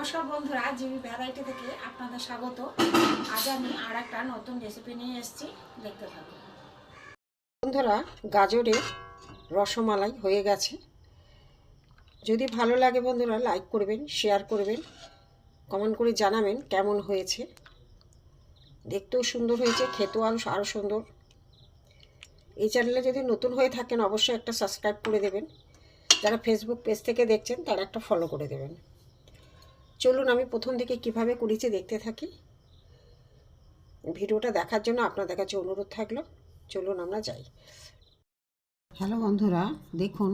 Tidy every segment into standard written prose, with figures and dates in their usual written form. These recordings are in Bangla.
নমস্কার বন্ধুরা, জিবি ভ্যারাইটি থেকে আপনাদের স্বাগত। আজ আমি আর একটা নতুন রেসিপি নিয়ে এসেছি, দেখতে থাকুন। বন্ধুরা, গাজরের রসমালাই হয়ে গেছে। যদি ভালো লাগে বন্ধুরা লাইক করবেন, শেয়ার করবেন, কমেন্ট করে জানাবেন কেমন হয়েছে। দেখতেও সুন্দর হয়েছে, খেতেও আরও সুন্দর। এই চ্যানেলে যদি নতুন হয়ে থাকেন অবশ্যই একটা সাবস্ক্রাইব করে দেবেন। যারা ফেসবুক পেজ থেকে দেখছেন তারা একটা ফলো করে দেবেন। চলুন আমি প্রথম থেকে কিভাবে করেছি দেখতে থাকি। ভিডিওটা দেখার জন্য আপনাদের কাছে অনুরোধ থাকলো। চলুন আমরা যাই। হ্যালো বন্ধুরা, দেখুন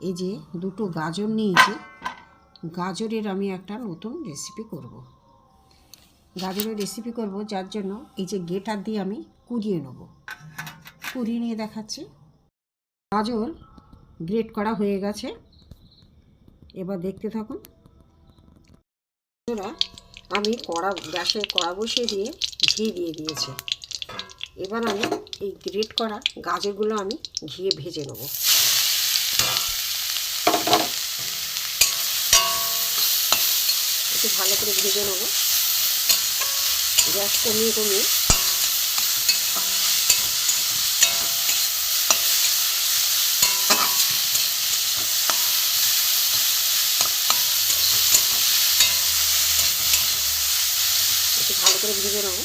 এই যে দুটো গাজর নিয়েছি। গাজরের আমি একটা নতুন রেসিপি করব। গাজরের রেসিপি করব, যার জন্য এই যে গ্রেটার দিয়ে আমি কুড়িয়ে নেব। কুড়িয়ে নিয়ে দেখাচ্ছি। গাজর গ্রেট করা হয়ে গেছে, এবার দেখতে থাকুন। আমি গ্যাসে কড়া বসিয়ে দিয়ে ঘি দিয়ে দিয়েছি। এবার আমি এই গ্রেট করা গাজরগুলো আমি ঘিয়ে ভেজে নেব। একটু ভালো করে ভেজে নেব, গ্যাস কমিয়ে কমিয়ে। একটু ভালো করে ভেজে নেব।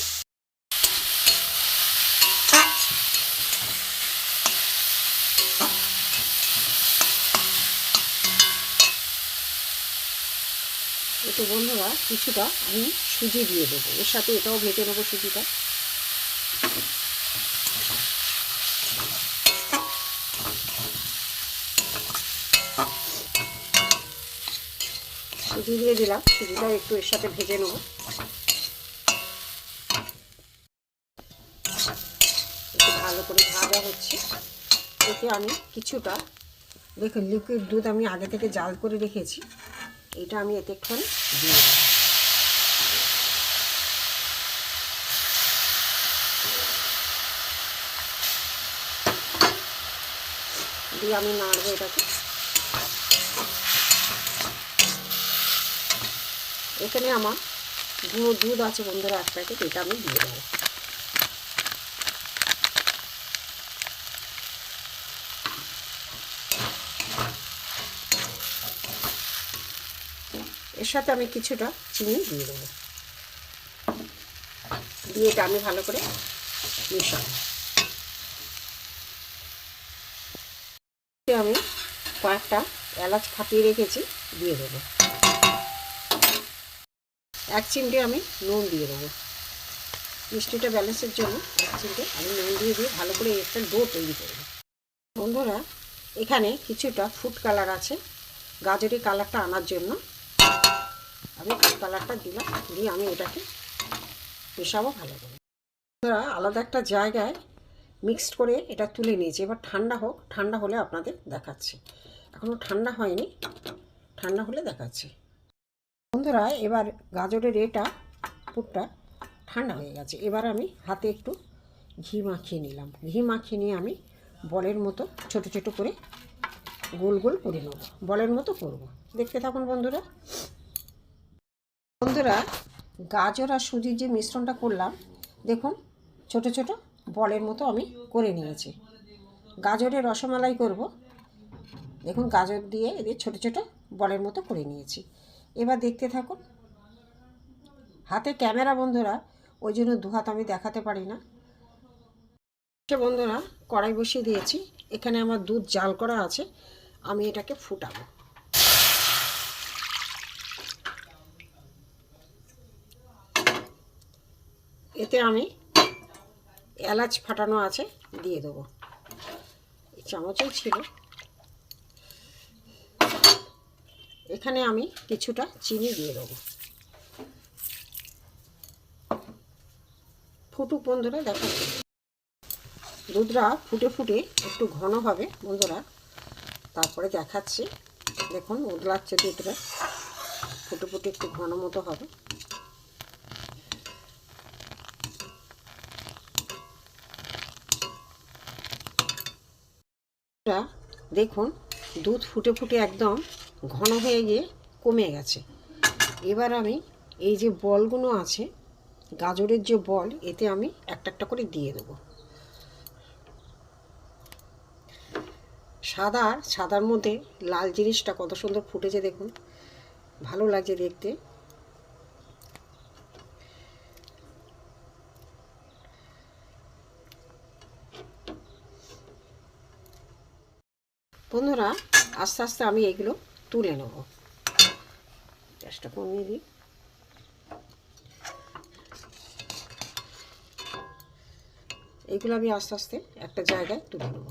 একটু বন্ধুরা কিছুটা আমি সুজি দিয়ে দেবো, এর সাথে এটাও ভেজে নেবো সুজিটা। সুজি দিয়ে দিলাম, সুজিটাও একটু এর সাথে ভেজে নেবো। একটু ভালো করে ভাজা হচ্ছে। এতে আমি কিছুটা, দেখুন লিকুইড দুধ আমি আগে থেকে জাল করে রেখেছি, এটা আমি এতে একটুখানি দিয়ে দেবো। দিয়ে আমি নাড়বো এটাকে। এখানে আমার গুঁড়ো দুধ আছে বন্ধুরা, এক প্যাকেট, এটা আমি দিয়ে দেবো। এর সাথে আমি কিছুটা চিনি দিয়ে দেবো, দিয়ে এটা আমি ভালো করে মিশাবো। আমি কয়েকটা এলাচ ফাটিয়ে রেখেছি, দিয়ে দেবো। 1 চিমটে আমি নুন দিয়ে দেবো, মিষ্টিটা ব্যালেন্সের জন্য 1 চিমটে আমি নুন দিয়ে ভালো করে একটা ডো তৈরি করব। বন্ধুরা, এখানে কিছুটা ফুড কালার আছে, গাজরের কালারটা আনার জন্য আমি ফুড কালারটা দিলাম, দিয়ে আমি এটাকে মেশাবো ভালো করে। বন্ধুরা, আলাদা একটা জায়গায় মিক্সড করে এটা তুলে নিয়েছি। এবার ঠান্ডা হোক, ঠান্ডা হলে আপনাদের দেখাচ্ছি। এখনও ঠান্ডা হয়নি, ঠান্ডা হলে দেখাচ্ছি। বন্ধুরা, এবার গাজরের পুরটা ঠান্ডা হয়ে গেছে। এবার আমি হাতে একটু ঘি মাখিয়ে নিলাম। ঘি মাখিয়ে নিয়ে আমি বলের মতো ছোট ছোট করে গোল গোল করে নেব, বলের মতো করব। দেখতে থাকুন বন্ধুরা। বন্ধুরা, গাজর আর সুজির যে মিশ্রণটা করলাম, দেখুন ছোট ছোট বলের মতো আমি করে নিয়েছি। গাজরের রসমালাই করব, দেখুন গাজর দিয়ে এদের ছোট ছোট বলের মতো করে নিয়েছি। এবার দেখতে থাকুন। হাতে ক্যামেরা বন্ধুরা, ওই জন্য দুহাত আমি দেখাতে পারি না। বন্ধুরা, কড়াই বসিয়ে দিয়েছি, এখানে আমার দুধ জাল করা আছে, আমি এটাকে ফুটাবো। এতে আমি এলাচ ফাটানো আছে, দিয়ে দেবো। এই চামচই ছিল। এখানে আমি কিছুটা চিনি দিয়ে দেবো। ফুটুক বন্ধুরা, দেখো দুধটা ফুটে ফুটে একটু ঘন হবে বন্ধুরা, তারপরে দেখাচ্ছি। দেখুন উদলাচ্ছে দুধটা, ফুটে ফুটে একটু ঘন মতো হবে। দেখুন দুধ ফুটে ফুটে একদম ঘন হয়ে গিয়ে কমে গেছে। এবার আমি এই যে বলগুলো আছে, গাজরের যে বল, এতে আমি একটা একটা করে দিয়ে দেবো। সাদার মধ্যে লাল জিনিসটা কত সুন্দর ফুটেছে দেখুন, ভালো লাগছে দেখতে। বন্ধুরা, আস্তে আস্তে আমি এগুলো তুলে নেব। গ্যাসটা কমিয়ে দিই। এগুলো আমি আস্তে আস্তে একটা জায়গায় তুলে নেব।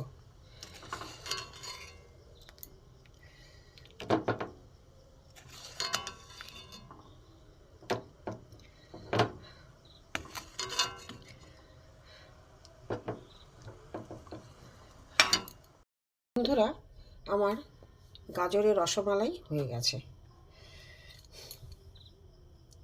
বন্ধুরা, আমার গাজরের রসমালাই হয়ে গেছে।